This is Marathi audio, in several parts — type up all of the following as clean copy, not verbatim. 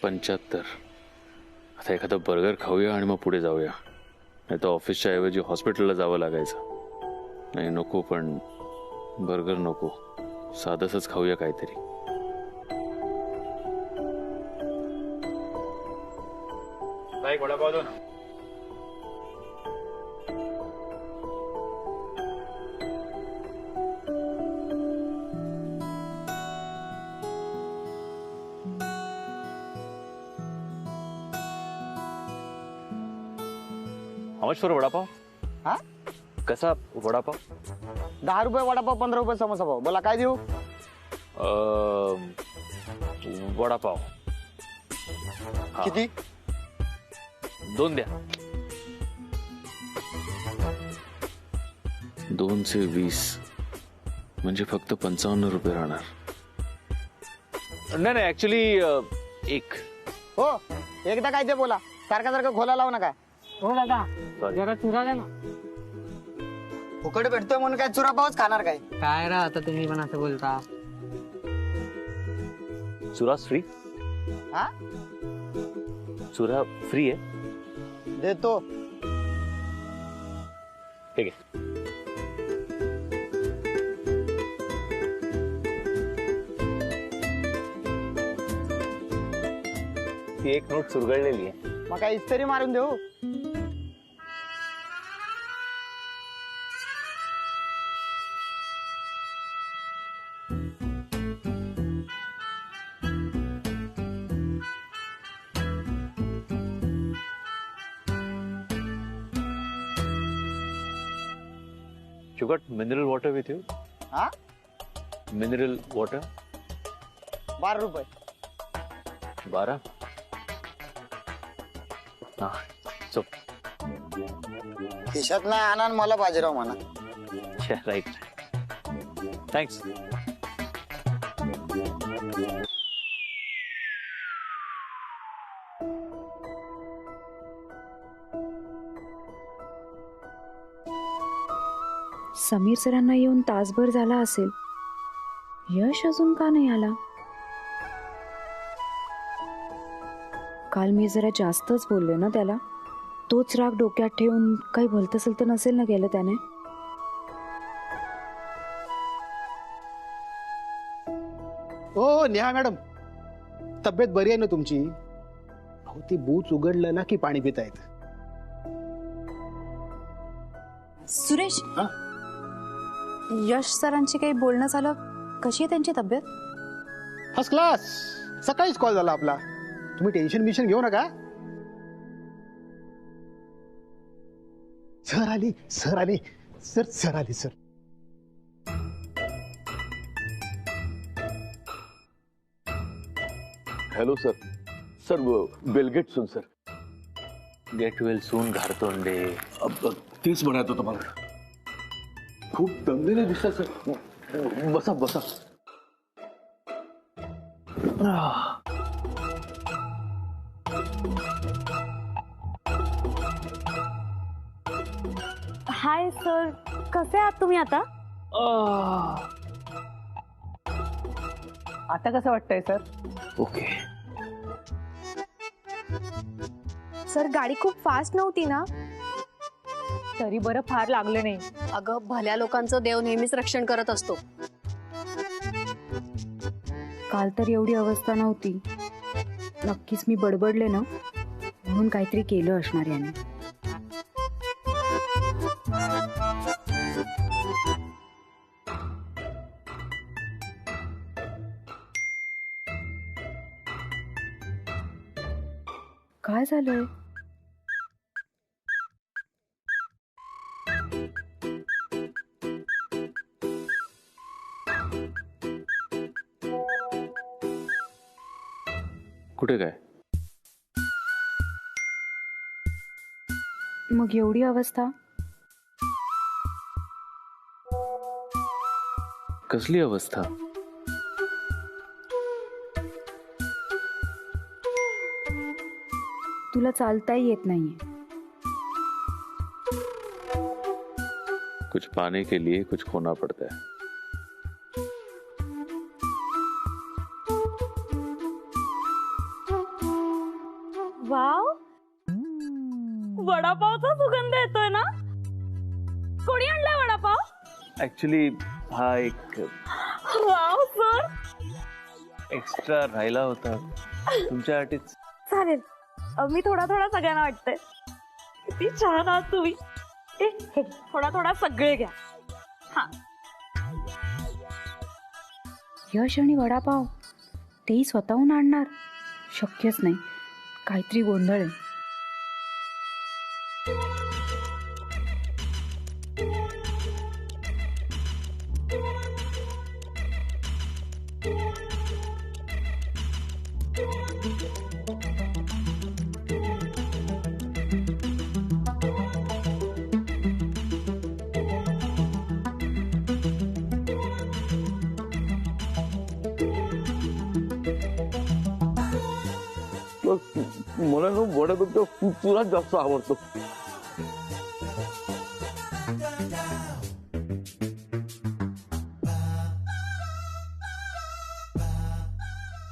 75. आता एखादा बर्गर खाऊया आणि मग पुढे जाऊया. नाही तर ऑफिसच्या ऐवजी हॉस्पिटलला जावं लागायचं. नाही नको, पण बर्गर नको, साधंच खाऊया काहीतरी. एक वडापाव दो ना. How much for vada pav? हा? कसा वडापाव? 10 रुपये वडापाव, 15 रुपये समोसा पाव. बोला काय देऊ? वडापाव. हा. किती? 2 द्या. 2 चे 20 म्हणजे फक्त 55 रुपये राहणार. नाही ऍक्च्युली 1. हो, एकदा काय ते बोला, सारखा सारखं खोला लावू नका. हो दादा, जरा चुरा द्या ना. फुकट भेटतोय म्हणून काय चुरा पावच खाणार काय? काय रा आता तुम्ही पण असं बोलता. चुरा फ्री? हा? चुरा फ्री आहे? देतो. ठीक आहे. ती एक नोट चुरगळलेली आहे. मग काय इस्त्री मारून देऊ? You got mineral water with you? हा? Mineral water? 12 रुपये. 12? हा, so. खिशात नाही आणा, मला बाजीराव म्हणा. Yeah, right. Thanks. समीर सरांना येऊन तासभर झाला असेल. यश अजून का नाही आला? काल मी जरा जास्तच बोलले ना त्याला. तोच राग डोक्यात ठेवून काही भलतं सलतं नसेल ना केलं त्याने. हो नेहा मॅडम, तब्येत बरी आहे ना तुमची? अहो ती बूच उघडलं ना की पाणी पिता येतं. सुरेश, यश सरांची काही बोलणं झालं? कशी आहे त्यांची तब्येत? First class. सकाळीच कॉल झाला आपला. तुम्ही टेन्शन बिशन घेऊ नका. सर आली, सर आली, सर आली, सर. Hello sir. सर बेलगेट soon sir. Get well soon Ghartonde. तेच म्हणायचं होतं मला. खूप दमलेले दिसतात सर. बसा बसा. हाय सर, कसे आहात तुम्ही आता? आता कसं वाटतंय सर? ओके. सर गाडी खूप फास्ट नव्हती ना? तरी बरं, फार लागलं नाही. अगं भल्या लोकांचं देव नेहमीच रक्षण करत असतो. काल तर एवढी अवस्था नव्हती. नक्कीच मी बडबडले ना, म्हणून काहीतरी केलं असणार याने. काय झालंय? कुठे काय? मग एवढी अवस्था? कसली अवस्था? तुला चालताही येत नाहीये. कुछ पाने के लिए कुछ खोना पड़ता है. वडापावचा सुगंध येतोय ना? कोणी आणलाय वडापाव? ऍक्च्युली हा एक वाव सर, एक्स्ट्रा राहिला होता तुमच्यासाठीच. चालेल. मी थोडा थोडा सगळ्यांना वाटतंय. किती छान आहात तुम्ही. थोडा थोडा सगळे घ्या. हा. यश आणि वडापाव तेही स्वतःहून आणणार? शक्यच नाही, काहीतरी गोंधळ आहे. मला ना वड्यापेक्षा तुला जास्त आवडतो.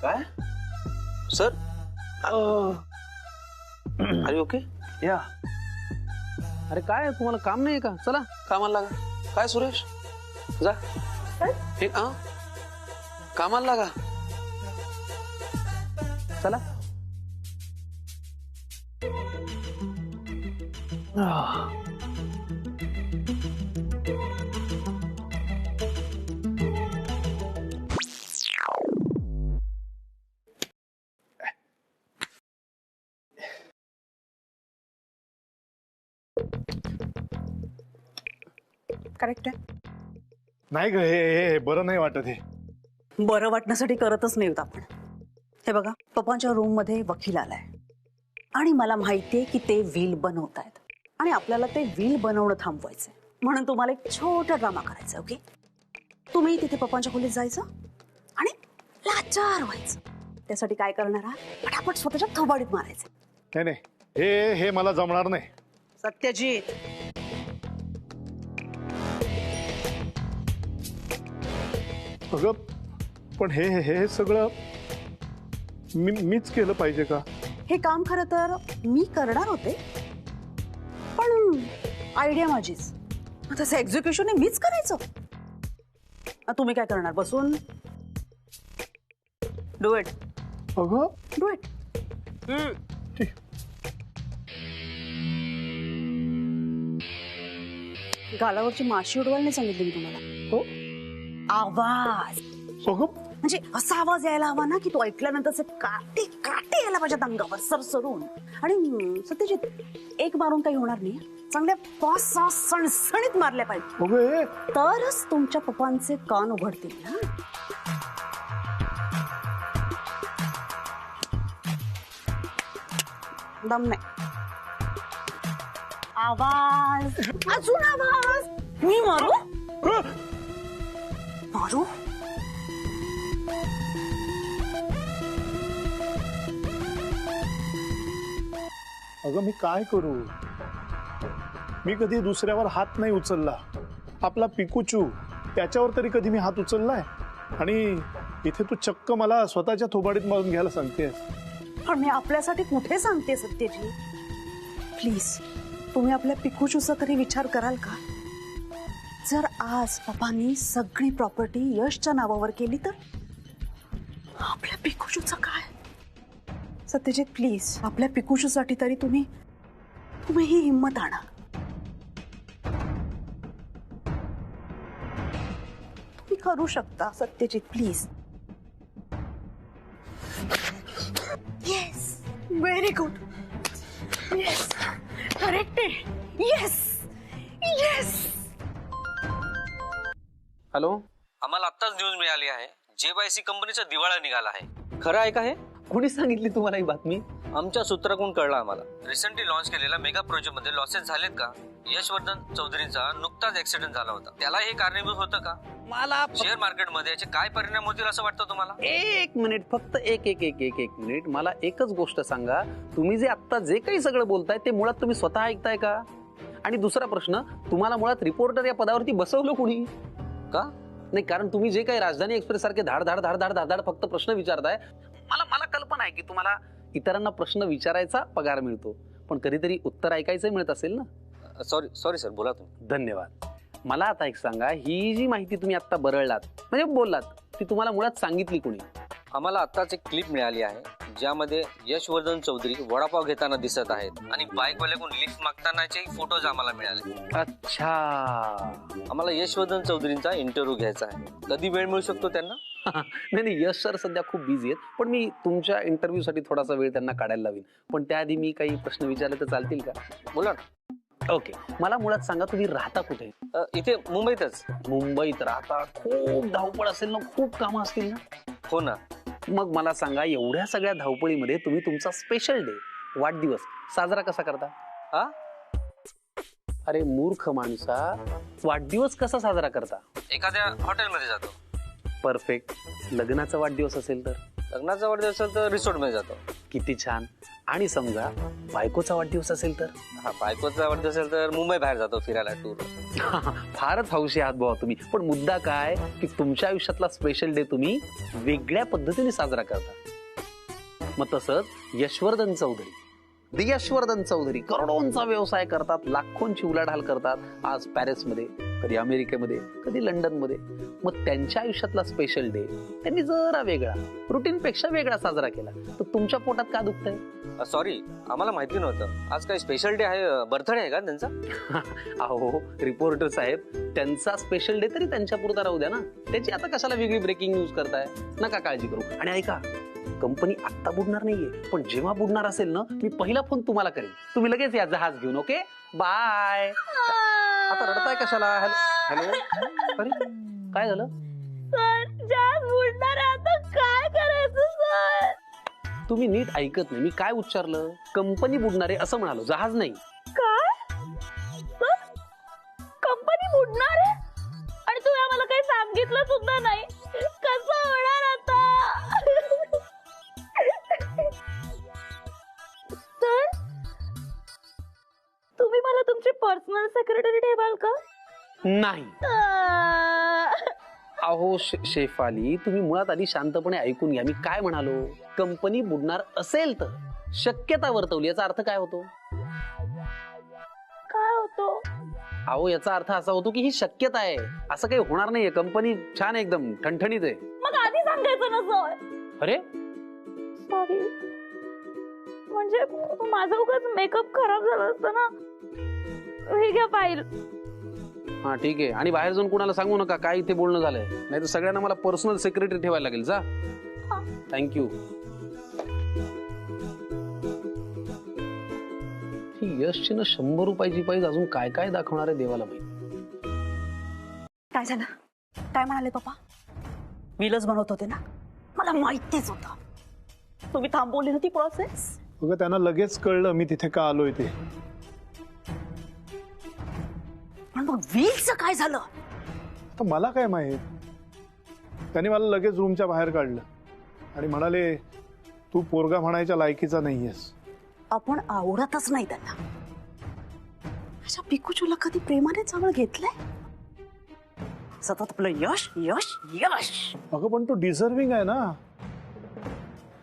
काय सर, अरे ओके या अरे काय तुम्हाला काम नाही का? चला कामाला लागा. काय सुरेश, जा हे कामाला लागा. चला. करेक्ट आहे. नाही ग, हे बरं नाही वाटत. हे बरं वाटण्यासाठी करतच नाही होत आपण. हे बघा, पप्पांच्या रूम मध्ये वकील आलाय आणि मला माहितीये की ते व्हील बनवत आहेत आणि आपल्याला ते व्हील बनवणं थांबवायचंय. म्हणून तुम्हाला एक छोटा ड्रामा करायचा. ओके, तुम्ही तिथे पप्पांच्या खोलीत जायचं आणि लाचार व्हायचं. त्यासाठी काय करणार आहात? पटापट स्वतःच्या थोबाडीत मारायचं. नाही नाही, हे मला जमणार नाही. सत्यजित, अगं पण हे सगळं मीच केलं पाहिजे का? हे काम खरं तर मी करणार होते, पण आयडिया माझीच. तसं एक्झिक्युशन मीच करायचं. तुम्ही काय करणार? बसून डू इट. अगं डू इट. गालावरची माशी उडवायला नाही सांगितली मी तुम्हाला. हो, आवाज म्हणजे असा आवाज यायला हवा ना की तो ऐकल्यानंतर काटे काटे यायला पाहिजे अंगावर सरसरून. आणि सत्यजित, एक मारून काही होणार नाही. चांगल्या पाच सहा सणसणीत मारल्या पाहिजे, तरच तुमच्या पप्पांचे कान उघडतील. दम नाही. आवाज, अजून आवाज. मी मारू मारू. अगं मी काय करू? मी कधी दुसऱ्यावर हात नाही उचलला. आपला पिकूचू, त्याच्यावर तरी कधी मी हात उचललाय? आणि इथे तू चक्क मला स्वतःच्या थोबाडीत मारून घ्यायला सांगतेस. पण मी आपल्यासाठी कुठे सांगते सत्यजी? प्लीज, तुम्ही आपल्या पिकूचूचा तरी विचार कराल का? जर आज पप्पांनी सगळी प्रॉपर्टी यशच्या नावावर केली तर आपल्या पिकूचूचं काय? सत्यजित, प्लीज, आपल्या पिकूचूसाठी तरी तुम्ही ही हिंमत आणा. तुम्ही करू शकता Satyajit, please. Yes, very good. Yes, correct आहे. Yes yes. हॅलो, आम्हाला आत्ताच न्यूज मिळाली आहे. JYC कंपनीचा दिवाळा निघाला आहे. खरं आहे का हे? कोणी सांगितली तुम्हाला ही बातमी? आमच्या सूत्राकडून कळलं आम्हाला. रिसेंटली लॉन्च केलेल्या मेगा प्रोजेक्ट मध्ये लॉसेस झालेत का? यशवर्धन चौधरींचा नुकताच ऍक्सिडेंट झाला होता, त्याला हे कारणीभूत होतं का? मला शेअर मार्केटमध्ये याचे काय परिणाम होतील असं वाटतं तुम्हाला? एक मिनिट, फक्त एक मिनिट. मला एकच गोष्ट सांगा, तुम्ही जे आता जे काही सगळं बोलताय ते मुळात तुम्ही स्वतः ऐकताय का? आणि दुसरा प्रश्न, तुम्हाला मुळात रिपोर्टर या पदावरती बसवलं कोणी का? नाही, कारण तुम्ही जे काही राजधानी एक्सप्रेस सारखे धाड धाड धाड धाड धाड धाड फक्त प्रश्न विचारताय. मला कल्पना आहे की तुम्हाला इतरांना प्रश्न विचारायचा पगार मिळतो, पण कधीतरी उत्तर ऐकायचं मिळत असेल ना. सॉरी सर, बोला तुम्ही. धन्यवाद. मला आता एक सांगा, ही जी माहिती तुम्ही आता बरळलात म्हणजे बोललात, ती तुम्हाला मुळात सांगितली कोणी? आम्हाला आत्ताच एक क्लिप मिळाली आहे ज्यामध्ये यशवर्धन चौधरी वडापाव घेताना दिसत आहेत आणि बाईकवाल्याकडून लिफ्ट मागतानाचे फोटोज आम्हाला मिळाले. अच्छा, आम्हाला यशवर्धन चौधरींचा इंटरव्ह्यू घ्यायचा आहे. कधी वेळ मिळू शकतो त्यांना? नाही, यश सर सध्या खूप बिझी आहेत, पण मी तुमच्या इंटरव्ह्यू साठी थोडासा वेळ त्यांना काढायला लावीन. पण त्याआधी मी काही प्रश्न विचारले तर चालतील का? बोला. ओके, मला मुळात सांगा, तुम्ही राहता कुठे? इथे मुंबईतच. मुंबईत राहता, खूप धावपळ असेल ना, खूप कामं असतील ना? हो ना. मग मला सांगा, एवढ्या सगळ्या धावपळीमध्ये तुम्ही तुमचा स्पेशल डे, वाढदिवस साजरा कसा करता? अरे मूर्ख माणसा, वाढदिवस कसा साजरा करता? एखाद्या हॉटेलमध्ये जातो. परफेक्ट. लग्नाचा वाढदिवस असेल तर? लग्नाचा वाढदिवस असेल तर रिसॉर्ट मध्ये जातो. किती छान. आणि समजा बायकोचा वाढदिवस असेल तर? बायकोचा वाढदिवस असेल तर मुंबई बाहेर जातो फिरायला, टूर. फारच हौशी आहात भाऊ तुम्ही. पण मुद्दा काय की तुमच्या आयुष्यातला स्पेशल डे तुम्ही वेगळ्या पद्धतीने साजरा करता. मग तसंच यशवर्धन चौधरी करोडोंचा व्यवसाय करतात, लाखोंची उलाढाल करतात. आज पॅरिसमध्ये, कधी अमेरिकेमध्ये, कधी लंडनमध्ये. मग त्यांच्या आयुष्यातला स्पेशल डे त्यांनी जरा वेगळा, रुटीन पेक्षा वेगळा साजरा केला. तर तुमच्या पोटात का दुखतंय? सॉरी, आम्हाला माहिती नव्हतं. आज काही स्पेशल डे आहे, बर्थडे आहे का त्यांचा? अहो रिपोर्टर साहेब, त्यांचा स्पेशल डे तरी त्यांच्या पुरता राहू द्या ना. त्याची आता कशाला वेगळी ब्रेकिंग न्यूज करताय? नका काळजी करू. आणि ऐका, कंपनी आत्ता बुडणार नाहीये, पण जेव्हा बुडणार असेल ना, मी पहिला फोन तुम्हाला करेन. तुम्ही लगेच या जहाज घेऊन. Okay, bye. आता रडताय कशाला? हॅलो. अरे काय झालं? सर, जहाज बुडणार आहे, आता काय करायचं सर? तुम्ही नीट ऐकत नाही. मी काय उच्चारलं? कंपनी बुडणार आहे असं म्हणालो, जहाज नाही. काय? कंपनी बुडणार आहे आणि तुम्ही आम्हाला काही सांगितलं सुद्धा नाही. कसं होणार आता? सर, तुम्ही मला तुमची पर्सनल सेक्रेटरी ठेवाल का? नाही. अहो शेफाली, तुम्ही मुळात आधी शांतपणे ऐकून घ्या. मी काय म्हणालो? कंपनी बुडणार असेल तर शक्यता वर्तवली. याचा अर्थ काय होतो? काय होतो? अहो याचा अर्थ असा होतो की ही शक्यता आहे, असं काही होणार नाहीये. कंपनी छान, एकदम ठणठणीत आहे. मग आधी सांगायचं ना सर. अरे सॉरी, म्हणजे माझा उगाच मेकअप खराब झाला असता ना. हे घ्या फाईल. हा ठीक आहे. आणि बाहेर जाऊन कुणाला सांगू नका काय इथे बोलणं झालंय, नाही तर सगळ्यांना मला पर्सनल सेक्रेटरी ठेवायला लागेल. जा. थँक्यू. यशची ना 100 रुपयाची पाहिजे, अजून काय काय दाखवणार आहे देवाला माहिती. काय झालं? काय म्हणाले पप्पा? व्हीलच बनवत होते ना? मला माहितीच होतं. तुम्ही थांबवली ना ती प्रोसेस? बघा, त्यांना लगेच कळलं मी तिथे का आलोय ते. पण मग व्हीलचं काय झालं? तर मला काय माहित. त्यांनी मला लगेच रूमच्या बाहेर काढलं आणि म्हणाले, तू पोरगा म्हणायच्या लायकीचा नाहीयेस. आपण आवडतच नाही त्यांना. अशा पिकूचूला कधी प्रेमाने जवळ घेतलंय? सतत आपलं यश यश यश. अगं पण तो डिझर्विंग आहे ना.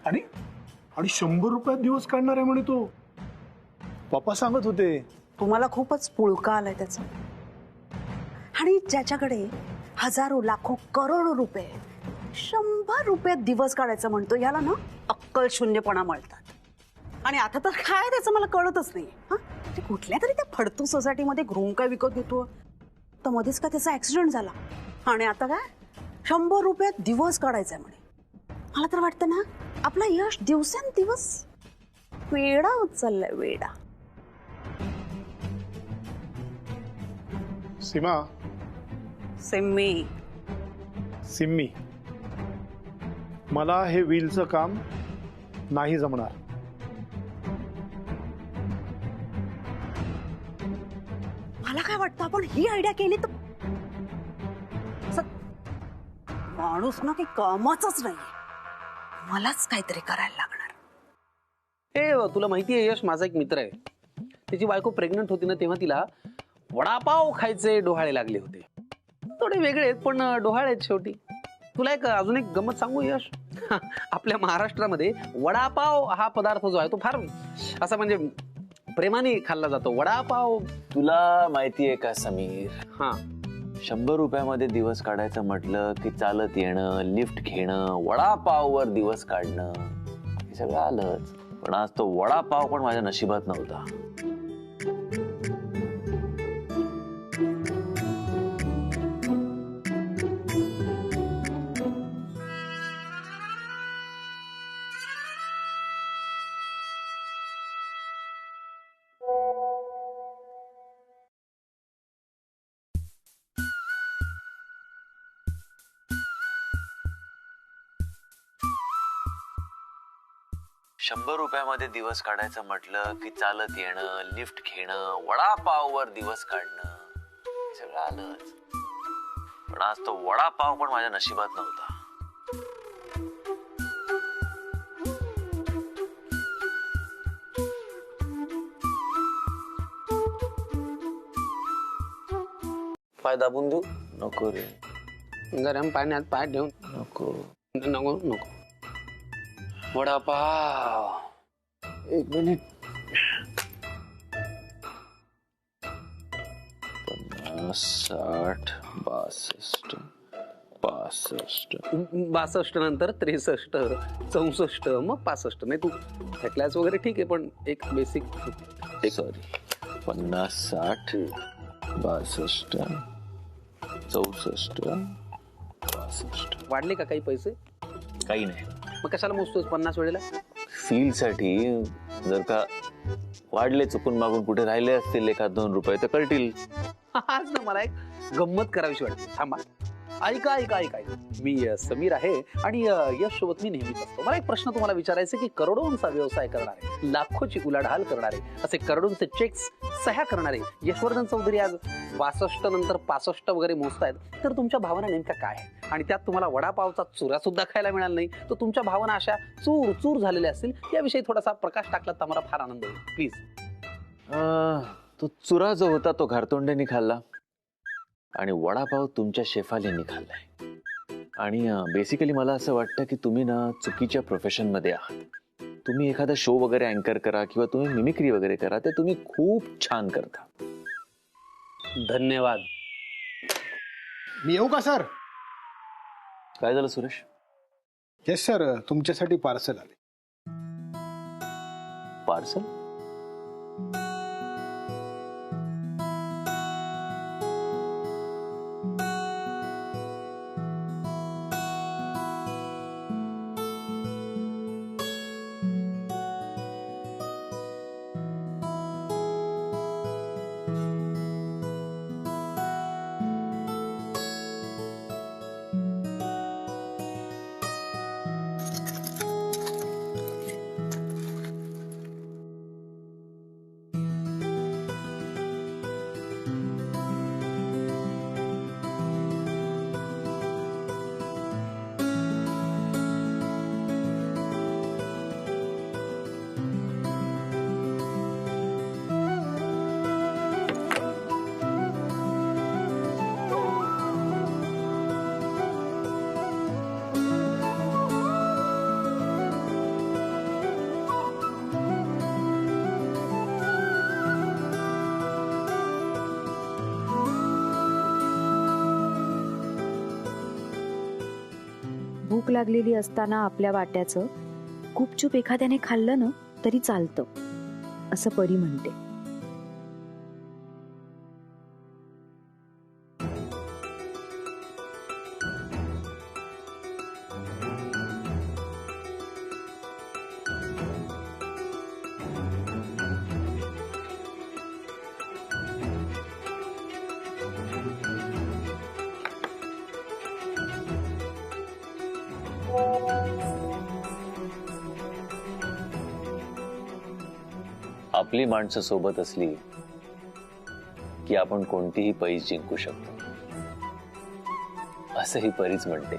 आणि 100 रुपयात दिवस काढणार आहे म्हणे तो. पप्पा सांगत होते. तुम्हाला खूपच पुळका आलाय त्याचा. आणि ज्याच्याकडे हजारो लाखो करोडो रुपये 100 रुपयात दिवस काढायचं म्हणतो, याला ना अक्कल शून्यपणा म्हणतात. आणि आता तर काय त्याचं मला कळतच नाही. ते कुठल्या तरी त्या फडतू सोसायटीमध्ये रूम काय विकत घेतो, तर मध्येच का त्याचा ऍक्सिडेंट झाला. आणि आता काय 100 रुपयात दिवस काढायचा म्हणे. मला तर वाटतं ना आपला यश दिवसेंदिवस वेडा होत चाललाय, वेडा. सीमा, सिम्मी, मला हे व्हीलचं काम नाही जमणार. मला काय वाटतं, आपण ही आयडिया केली तर माणूस ना काही कामाचंच नाही. मलाच काहीतरी करायला लागणार. तुला माहितीये यश, माझा एक मित्र आहे, त्याची बायको प्रेग्नंट होती ना, तेव्हा तिला वडापाव खायचे डोहाळे लागले होते. थोडे वेगळे आहेत पण डोहाळे आहेत शेवटी. तुला अजून एक गंमत सांगू यश? आपल्या महाराष्ट्रामध्ये वडापाव हा पदार्थ जो आहे तो फार असा म्हणजे प्रेमाने खाल्ला जातो वडापाव. तुला माहितीये का समीर, हा 100 रुपयामध्ये दिवस काढायचं म्हटलं की चालत येणं, लिफ्ट घेणं, वडापाववर दिवस काढणं हे सगळं आलंच. पण आज तो वडापाव पण माझ्या नशिबात नव्हता. शंभर रुपयामध्ये दिवस काढायचं म्हटलं की चालत येणं, लिफ्ट घेणं, वडापाववर दिवस काढणं हे सगळं आलंच. पण आज तो वडापाव पण माझ्या नशिबात नव्हता. पाय दाबून देऊ? नको रे, गरम पाण्यात पाय ठेवून? नको नको नको. वडापाव. 1 मिनिट. 50, 60, 62, 65. 62 नंतर 63, 64, मग 65. नाही तू थकल्यास वगैरे ठीक आहे, पण एक बेसिक. सॉरी, 50, 60, 62, 64, 65. वाढले का काही पैसे? काही नाही. मग कशाला मोजतोस 50 वेळेला? फील साठी. जर का वाढले, चुकून मागून कुठे राहिले असतील 1-2 रुपये तर कळतील. आज ना मला एक गंमत करावीशी वाटते. थांबा, ऐका ऐका ऐका ऐका. मी समीर आहे आणि यश सोबत मी नेहमीच असतो. मला एक प्रश्न तुम्हाला विचारायचा की करोडोंचा व्यवसाय करणारे, लाखोची उलाढाल करणारे, असे करोडोंचे चेक्स सह्या करणारे यशवर्धन चौधरी आज 62 नंतर 65 वगैरे मोजतायत, तर तुमच्या भावना नेमक्या काय आहे? आणि त्यात तुम्हाला वडापावचा चुरा सुद्धा खायला मिळाला नाही, तर तुमच्या भावना अशा चूर चूर झालेल्या असतील. याविषयी थोडासा प्रकाश टाकला तर मला फार आनंद होईल प्लीज. तो चुरा जो होता तो घरतोंड्यांनी खाल्ला आणि वडापाव तुमच्या शेफालींनी खाल्लाय. आणि बेसिकली मला असं वाटतं की तुम्ही ना चुकीच्या प्रोफेशन मध्ये आहात. तुम्ही एखादा शो वगैरे अँकर करा किंवा तुम्ही मिमिक्री वगैरे करा, ते तुम्ही खूप छान करता. धन्यवाद. मी येऊ का सर? काय झालं सुरेश? येस सर, तुमच्यासाठी पार्सल आले. पार्सल? भूक लागलेली असताना आपल्या वाट्याचं गुपचूप एखाद्याने खाल्लं ना तरी चालतं, असं परी म्हणते. आपली माणसं सोबत असली की आपण कोणतीही पैज जिंकू शकतो, असं ही परीच म्हणते.